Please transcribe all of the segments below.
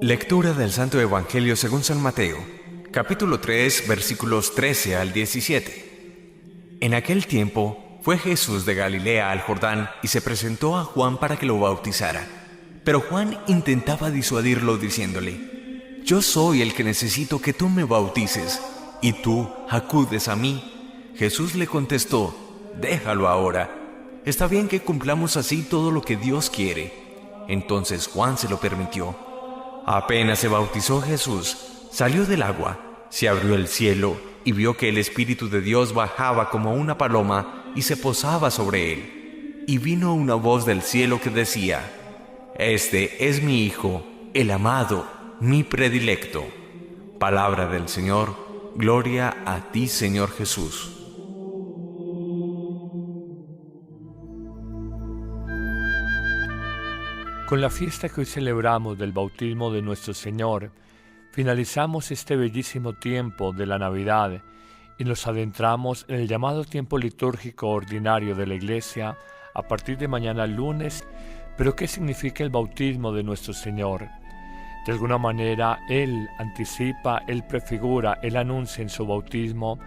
Lectura del Santo Evangelio según San Mateo, capítulo 3, versículos 13 al 17. En aquel tiempo fue Jesús de Galilea al Jordán y se presentó a Juan para que lo bautizara. Pero Juan intentaba disuadirlo diciéndole: «Yo soy el que necesito que tú me bautices, y tú acudes a mí». Jesús le contestó: «Déjalo ahora. Está bien que cumplamos así todo lo que Dios quiere». Entonces Juan se lo permitió. Apenas se bautizó Jesús, salió del agua, se abrió el cielo y vio que el Espíritu de Dios bajaba como una paloma y se posaba sobre él. Y vino una voz del cielo que decía: «Este es mi Hijo, el amado, mi predilecto». Palabra del Señor, gloria a ti, Señor Jesús. Con la fiesta que hoy celebramos del bautismo de nuestro Señor, finalizamos este bellísimo tiempo de la Navidad y nos adentramos en el llamado tiempo litúrgico ordinario de la Iglesia a partir de mañana lunes. Pero ¿qué significa el bautismo de nuestro Señor? De alguna manera, Él anticipa, Él prefigura, Él anuncia en su bautismo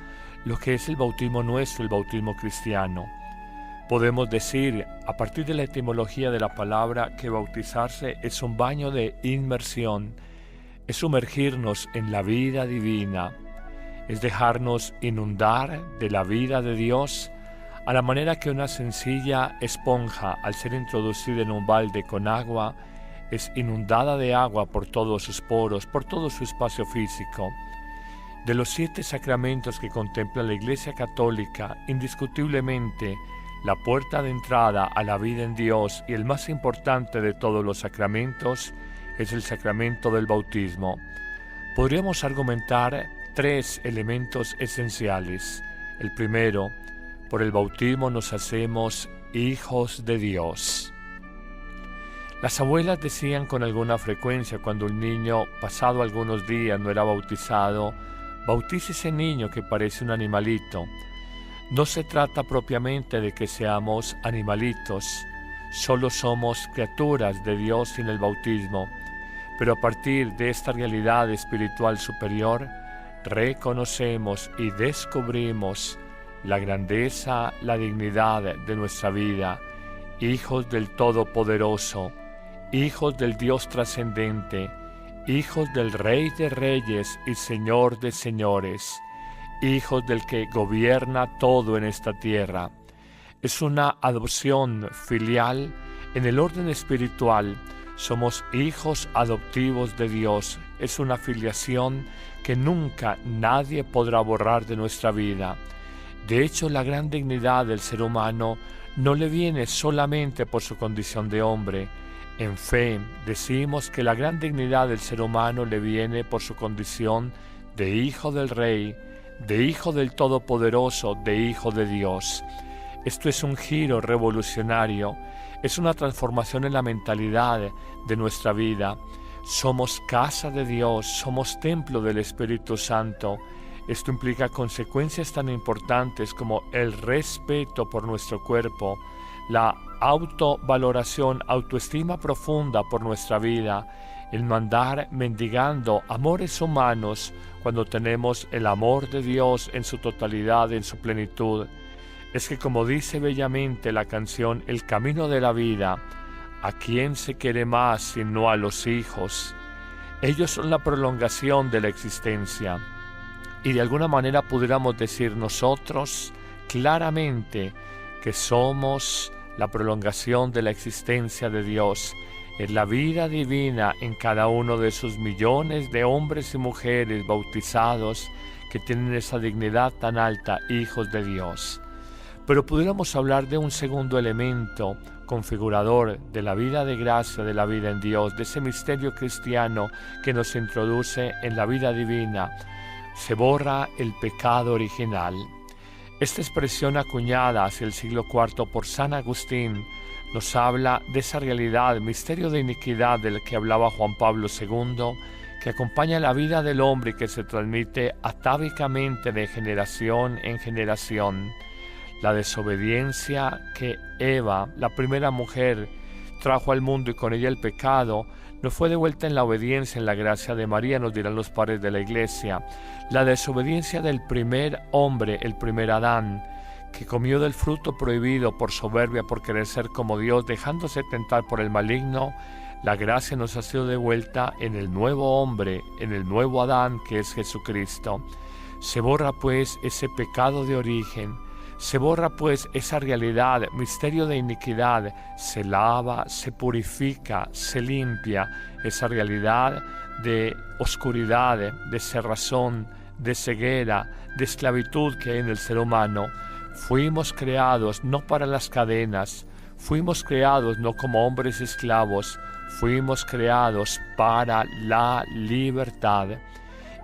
lo que es el bautismo nuestro, el bautismo cristiano. Podemos decir, a partir de la etimología de la palabra, que bautizarse es un baño de inmersión, es sumergirnos en la vida divina, es dejarnos inundar de la vida de Dios, a la manera que una sencilla esponja, al ser introducida en un balde con agua, es inundada de agua por todos sus poros, por todo su espacio físico. De los 7 sacramentos que contempla la Iglesia Católica, indiscutiblemente, la puerta de entrada a la vida en Dios y el más importante de todos los sacramentos es el sacramento del bautismo. Podríamos argumentar 3 elementos esenciales. El primero: por el bautismo nos hacemos hijos de Dios. Las abuelas decían con alguna frecuencia cuando un niño, pasado algunos días, no era bautizado: «Bautice ese niño que parece un animalito». No se trata propiamente de que seamos animalitos, solo somos criaturas de Dios sin el bautismo, pero a partir de esta realidad espiritual superior, reconocemos y descubrimos la grandeza, la dignidad de nuestra vida, hijos del Todopoderoso, hijos del Dios trascendente, hijos del Rey de Reyes y Señor de Señores, hijos del que gobierna todo en esta tierra. Es una adopción filial. En el orden espiritual somos hijos adoptivos de Dios. Es una filiación que nunca nadie podrá borrar de nuestra vida. De hecho, la gran dignidad del ser humano no le viene solamente por su condición de hombre. En fe decimos que la gran dignidad del ser humano le viene por su condición de hijo del Rey, de hijo del Todopoderoso, de hijo de Dios. Esto es un giro revolucionario, es una transformación en la mentalidad de nuestra vida. Somos casa de Dios, somos templo del Espíritu Santo. Esto implica consecuencias tan importantes como el respeto por nuestro cuerpo, la autovaloración, autoestima profunda por nuestra vida, el no andar mendigando amores humanos cuando tenemos el amor de Dios en su totalidad, en su plenitud. Es que, como dice bellamente la canción El Camino de la Vida, ¿a quién se quiere más sino a los hijos? Ellos son la prolongación de la existencia. Y de alguna manera pudiéramos decir nosotros claramente que somos la prolongación de la existencia de Dios. Es la vida divina en cada uno de esos millones de hombres y mujeres bautizados que tienen esa dignidad tan alta, hijos de Dios. Pero pudiéramos hablar de un segundo elemento configurador de la vida de gracia, de la vida en Dios, de ese misterio cristiano que nos introduce en la vida divina. Se borra el pecado original. Esta expresión acuñada hacia el siglo IV por San Agustín nos habla de esa realidad, misterio de iniquidad del que hablaba Juan Pablo II, que acompaña la vida del hombre y que se transmite atávicamente de generación en generación. La desobediencia que Eva, la primera mujer, trajo al mundo y con ella el pecado, nos fue devuelta en la obediencia, en la gracia de María, nos dirán los padres de la Iglesia. La desobediencia del primer hombre, el primer Adán, que comió del fruto prohibido por soberbia, por querer ser como Dios, dejándose tentar por el maligno. La gracia nos ha sido devuelta en el nuevo hombre, en el nuevo Adán, que es Jesucristo. Se borra pues ese pecado de origen, se borra pues esa realidad, misterio de iniquidad, se lava, se purifica, se limpia esa realidad de oscuridad, de cerrazón, de ceguera, de esclavitud que hay en el ser humano. Fuimos creados no para las cadenas, fuimos creados no como hombres esclavos, fuimos creados para la libertad.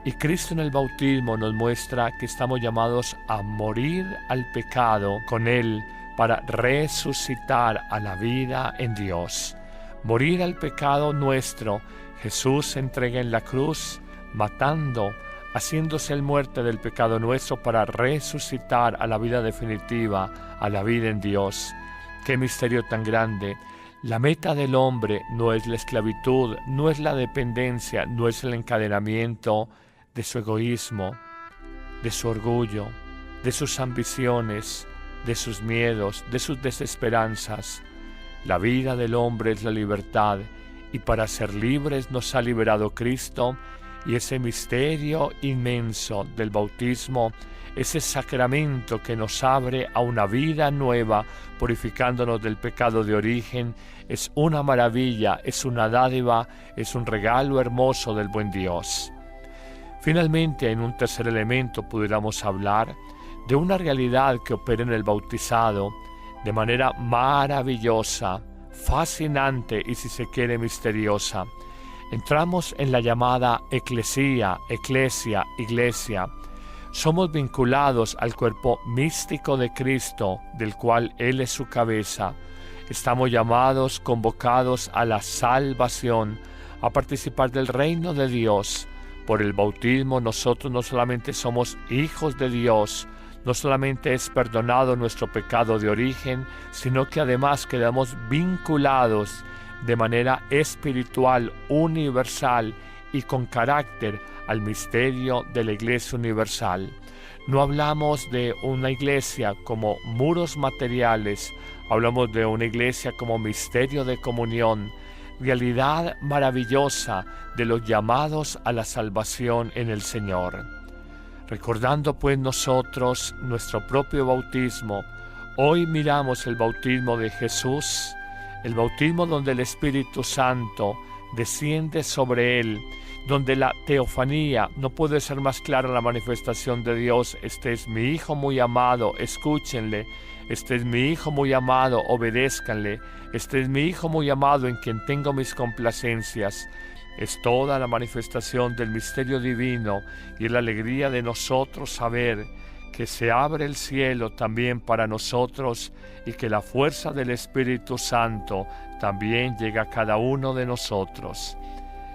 Y Cristo en el bautismo nos muestra que estamos llamados a morir al pecado con Él para resucitar a la vida en Dios. Morir al pecado nuestro, Jesús se entrega en la cruz, matando, haciéndose el muerte del pecado nuestro para resucitar a la vida definitiva, a la vida en Dios. ¡Qué misterio tan grande! La meta del hombre no es la esclavitud, no es la dependencia, no es el encadenamiento de su egoísmo, de su orgullo, de sus ambiciones, de sus miedos, de sus desesperanzas. La vida del hombre es la libertad, y para ser libres nos ha liberado Cristo, y ese misterio inmenso del bautismo, ese sacramento que nos abre a una vida nueva, purificándonos del pecado de origen, es una maravilla, es una dádiva, es un regalo hermoso del buen Dios. Finalmente, en un tercer elemento pudiéramos hablar de una realidad que opera en el bautizado de manera maravillosa, fascinante y, si se quiere, misteriosa. Entramos en la llamada eclesia, iglesia. Somos vinculados al cuerpo místico de Cristo, del cual Él es su cabeza. Estamos llamados, convocados a la salvación, a participar del reino de Dios. Por el bautismo nosotros no solamente somos hijos de Dios, no solamente es perdonado nuestro pecado de origen, sino que además quedamos vinculados de manera espiritual, universal y con carácter al misterio de la Iglesia universal. No hablamos de una iglesia como muros materiales, hablamos de una iglesia como misterio de comunión, realidad maravillosa de los llamados a la salvación en el Señor. Recordando pues nosotros nuestro propio bautismo, hoy miramos el bautismo de Jesús, el bautismo donde el Espíritu Santo desciende sobre Él, donde la teofanía, no puede ser más clara la manifestación de Dios. Este es mi Hijo muy amado, escúchenle. Este es mi Hijo muy amado, obedézcanle. Este es mi Hijo muy amado en quien tengo mis complacencias. Es toda la manifestación del misterio divino y la alegría de nosotros saber que se abre el cielo también para nosotros y que la fuerza del Espíritu Santo también llega a cada uno de nosotros.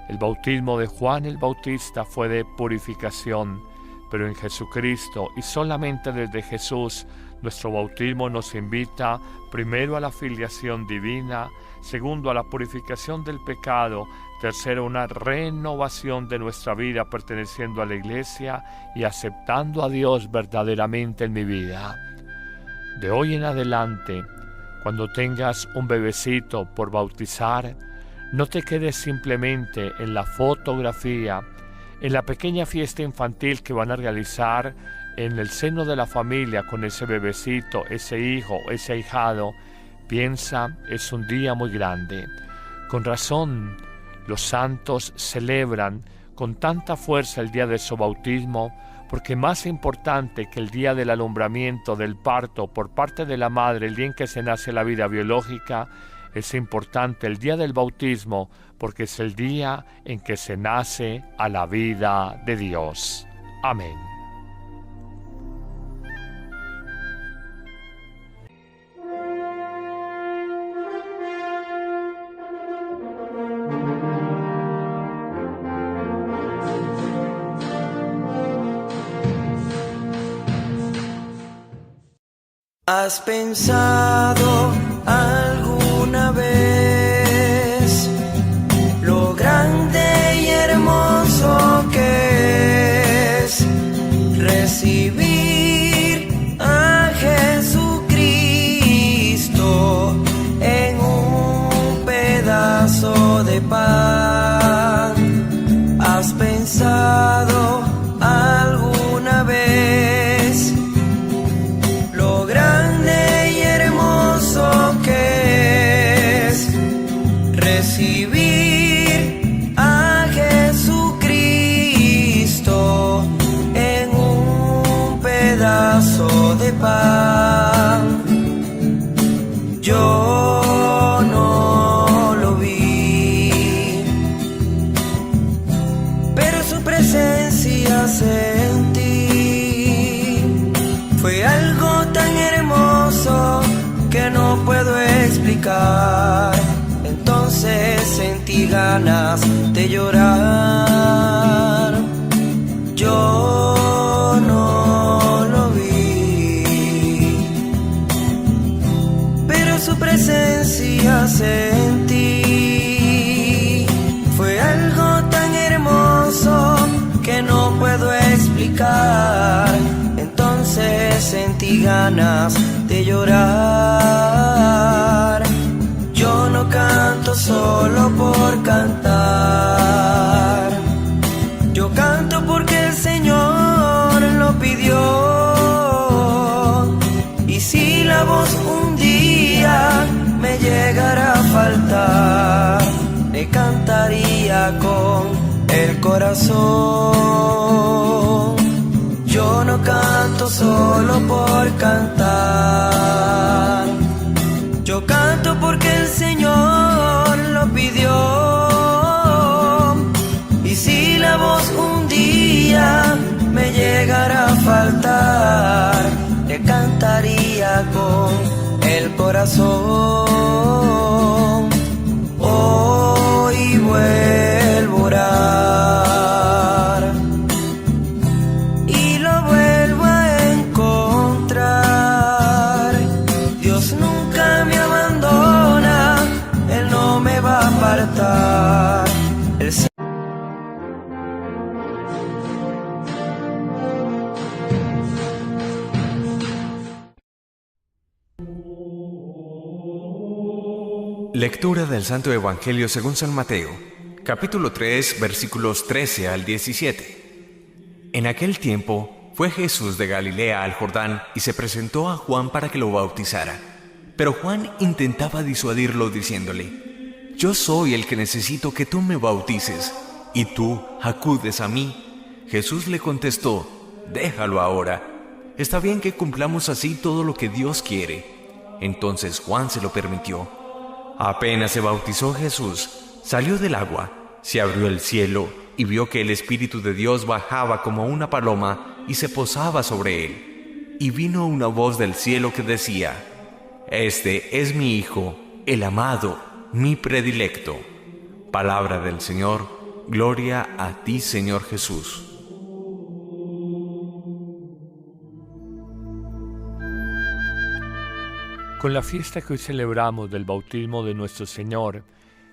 El bautismo de Juan el Bautista fue de purificación, pero en Jesucristo y solamente desde Jesús, nuestro bautismo nos invita primero a la filiación divina, segundo a la purificación del pecado, tercero una renovación de nuestra vida perteneciendo a la Iglesia y aceptando a Dios verdaderamente en mi vida. De hoy en adelante, cuando tengas un bebecito por bautizar, no te quedes simplemente en la fotografía, en la pequeña fiesta infantil que van a realizar en el seno de la familia con ese bebecito, ese hijo, ese ahijado. Piensa, es un día muy grande. Con razón, los santos celebran con tanta fuerza el día de su bautismo, porque más importante que el día del alumbramiento, del parto por parte de la madre, el día en que se nace la vida biológica, es importante el día del bautismo, porque es el día en que se nace a la vida de Dios. Amén. ¿Has pensado alguna vez pedazo de pan. Yo no lo vi, pero su presencia sentí. Fue algo tan hermoso que no puedo explicar. Entonces sentí ganas de llorar. Yo no lo vi, pero su presencia sentí. Fue algo tan hermoso que no puedo explicar. Entonces sentí ganas de llorar. Yo no canto solo por cantar. Yo canto porque el Señor lo pidió. Y si la voz un día me llegara a faltar, le cantaría con el corazón. Yo no canto solo por cantar. Yo canto porque el Señor lo pidió. Y si la voz un día me llegara a faltar, le cantaría con el corazón. Hoy vuelvo a orar y lo vuelvo a encontrar. Dios nunca me abandona, Él no me va a apartar. Lectura del Santo Evangelio según San Mateo, capítulo 3, versículos 13 al 17. En aquel tiempo fue Jesús de Galilea al Jordán y se presentó a Juan para que lo bautizara. Pero Juan intentaba disuadirlo diciéndole: «Yo soy el que necesito que tú me bautices, y tú acudes a mí». Jesús le contestó: «Déjalo ahora. Está bien que cumplamos así todo lo que Dios quiere». Entonces Juan se lo permitió. Apenas se bautizó Jesús, salió del agua, se abrió el cielo y vio que el Espíritu de Dios bajaba como una paloma y se posaba sobre él. Y vino una voz del cielo que decía: «Este es mi Hijo, el amado, mi predilecto». Palabra del Señor, gloria a ti, Señor Jesús. Con la fiesta que hoy celebramos del bautismo de nuestro Señor,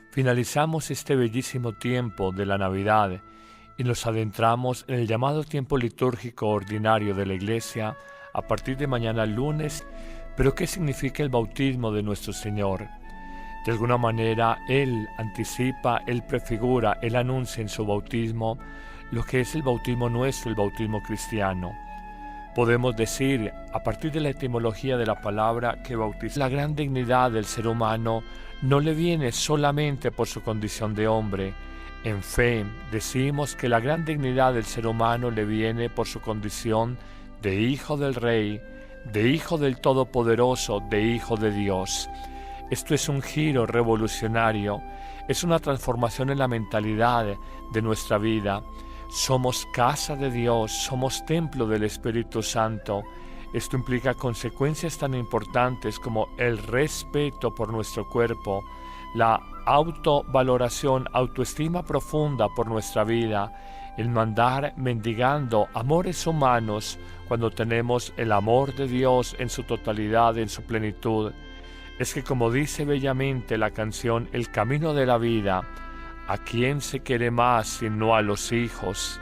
finalizamos este bellísimo tiempo de la Navidad y nos adentramos en el llamado tiempo litúrgico ordinario de la Iglesia a partir de mañana lunes. Pero ¿qué significa el bautismo de nuestro Señor? De alguna manera, Él anticipa, Él prefigura, Él anuncia en su bautismo lo que es el bautismo nuestro, el bautismo cristiano. Podemos decir, a partir de la etimología de la palabra, que bautizar, la gran dignidad del ser humano no le viene solamente por su condición de hombre. En fe, decimos que la gran dignidad del ser humano le viene por su condición de hijo del Rey, de hijo del Todopoderoso, de hijo de Dios. Esto es un giro revolucionario, es una transformación en la mentalidad de nuestra vida. Somos casa de Dios, somos templo del Espíritu Santo. Esto implica consecuencias tan importantes como el respeto por nuestro cuerpo, la autovaloración, autoestima profunda por nuestra vida, el no andar mendigando amores humanos cuando tenemos el amor de Dios en su totalidad, en su plenitud. Es que, como dice bellamente la canción El Camino de la Vida, ¿a quién se quiere más sino a los hijos?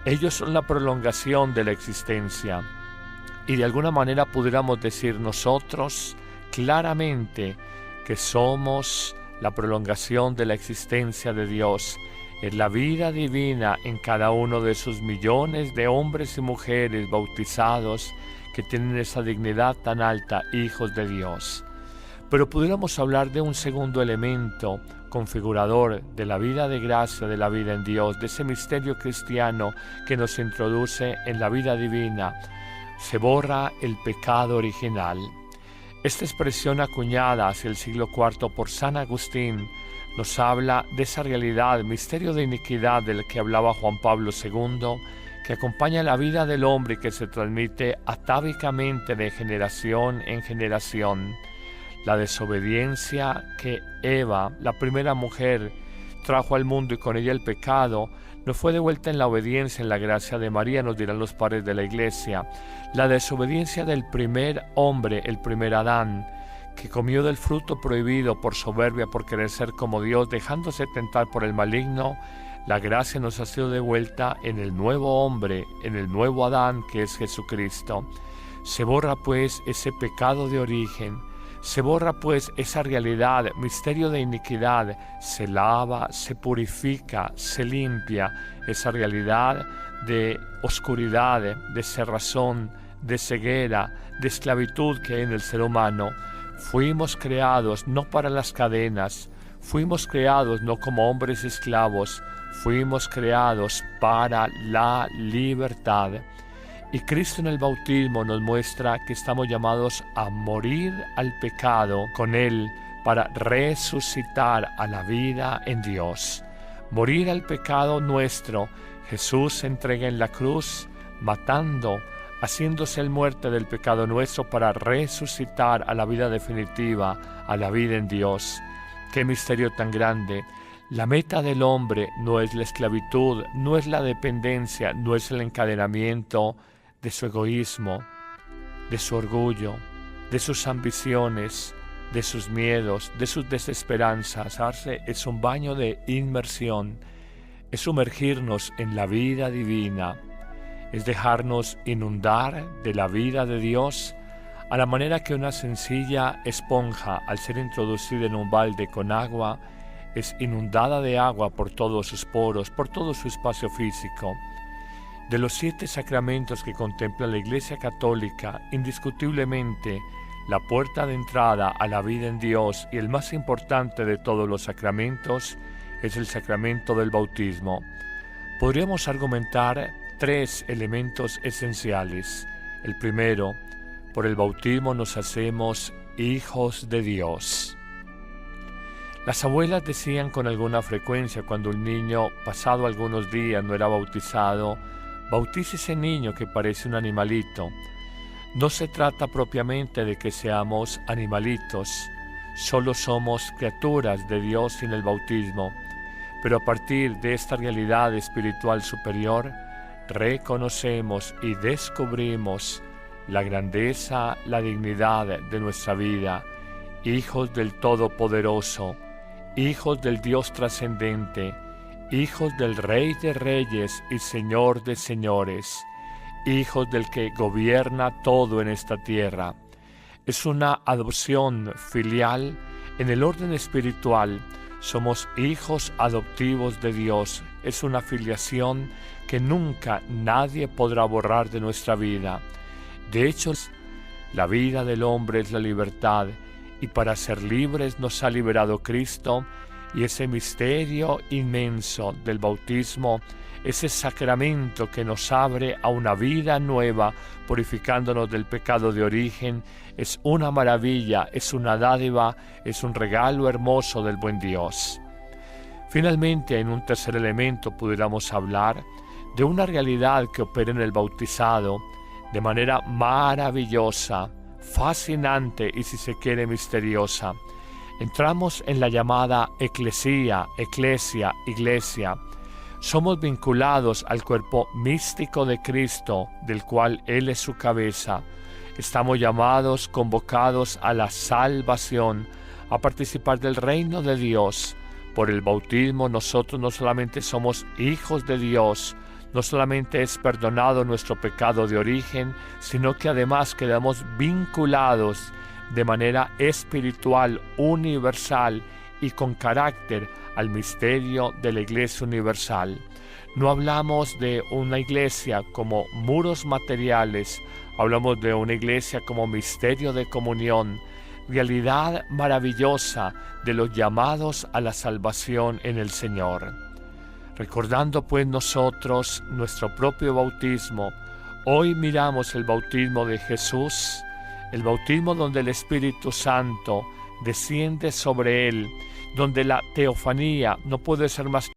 Ellos son la prolongación de la existencia. Y de alguna manera pudiéramos decir nosotros claramente que somos la prolongación de la existencia de Dios. Es la vida divina en cada uno de esos millones de hombres y mujeres bautizados que tienen esa dignidad tan alta, hijos de Dios. Pero pudiéramos hablar de un segundo elemento configurador de la vida de gracia, de la vida en Dios, de ese misterio cristiano que nos introduce en la vida divina. se borra el pecado original. Esta expresión acuñada hacia el siglo IV por San Agustín nos habla de esa realidad, misterio de iniquidad del que hablaba Juan Pablo II, que acompaña la vida del hombre y que se transmite atávicamente de generación en generación. La desobediencia que Eva, la primera mujer, trajo al mundo y con ella el pecado, no fue devuelta en la obediencia, en la gracia de María, nos dirán los padres de la Iglesia. La desobediencia del primer hombre, el primer Adán, que comió del fruto prohibido por soberbia, por querer ser como Dios, dejándose tentar por el maligno, la gracia nos ha sido devuelta en el nuevo hombre, en el nuevo Adán, que es Jesucristo. Se borra pues ese pecado de origen, se borra pues esa realidad, misterio de iniquidad, se lava, se purifica, se limpia esa realidad de oscuridad, de cerrazón, de ceguera, de esclavitud que hay en el ser humano. Fuimos creados no para las cadenas, fuimos creados no como hombres esclavos, fuimos creados para la libertad. Y Cristo en el bautismo nos muestra que estamos llamados a morir al pecado con Él para resucitar a la vida en Dios. Morir al pecado nuestro, Jesús se entrega en la cruz, matando, haciéndose el muerte del pecado nuestro para resucitar a la vida definitiva, a la vida en Dios. ¡Qué misterio tan grande! La meta del hombre no es la esclavitud, no es la dependencia, no es el encadenamiento de su egoísmo, de su orgullo, de sus ambiciones, de sus miedos, de sus desesperanzas. Es un baño de inmersión, es sumergirnos en la vida divina, es dejarnos inundar de la vida de Dios a la manera que una sencilla esponja, al ser introducida en un balde con agua, es inundada de agua por todos sus poros, por todo su espacio físico. De los 7 sacramentos que contempla la Iglesia Católica, indiscutiblemente la puerta de entrada a la vida en Dios y el más importante de todos los sacramentos es el sacramento del bautismo. Podríamos argumentar 3 elementos esenciales. El primero, por el bautismo nos hacemos hijos de Dios. Las abuelas decían con alguna frecuencia cuando un niño, pasado algunos días, no era bautizado: bautice ese niño que parece un animalito. No se trata propiamente de que seamos animalitos, solo somos criaturas de Dios sin el bautismo, pero a partir de esta realidad espiritual superior, reconocemos y descubrimos la grandeza, la dignidad de nuestra vida, hijos del Todopoderoso, hijos del Dios trascendente, hijos del Rey de Reyes y Señor de Señores, hijos del que gobierna todo en esta tierra. Es una adopción filial en el orden espiritual. Somos hijos adoptivos de Dios. Es una filiación que nunca nadie podrá borrar de nuestra vida. De hecho, la vida del hombre es la libertad, y para ser libres nos ha liberado Cristo, y ese misterio inmenso del bautismo, ese sacramento que nos abre a una vida nueva, purificándonos del pecado de origen, es una maravilla, es una dádiva, es un regalo hermoso del buen Dios. Finalmente, en un tercer elemento pudiéramos hablar de una realidad que opera en el bautizado de manera maravillosa, fascinante y, si se quiere, misteriosa. Entramos en la llamada eclesia, iglesia. Somos vinculados al cuerpo místico de Cristo, del cual Él es su cabeza. Estamos llamados, convocados a la salvación, a participar del reino de Dios. Por el bautismo nosotros no solamente somos hijos de Dios, no solamente es perdonado nuestro pecado de origen, sino que además quedamos vinculados de manera espiritual, universal y con carácter al misterio de la Iglesia universal. No hablamos de una iglesia como muros materiales, hablamos de una iglesia como misterio de comunión, realidad maravillosa de los llamados a la salvación en el Señor. Recordando pues nosotros nuestro propio bautismo, Hoy miramos el bautismo de Jesús, el bautismo donde el Espíritu Santo desciende sobre él, donde la teofanía no puede ser más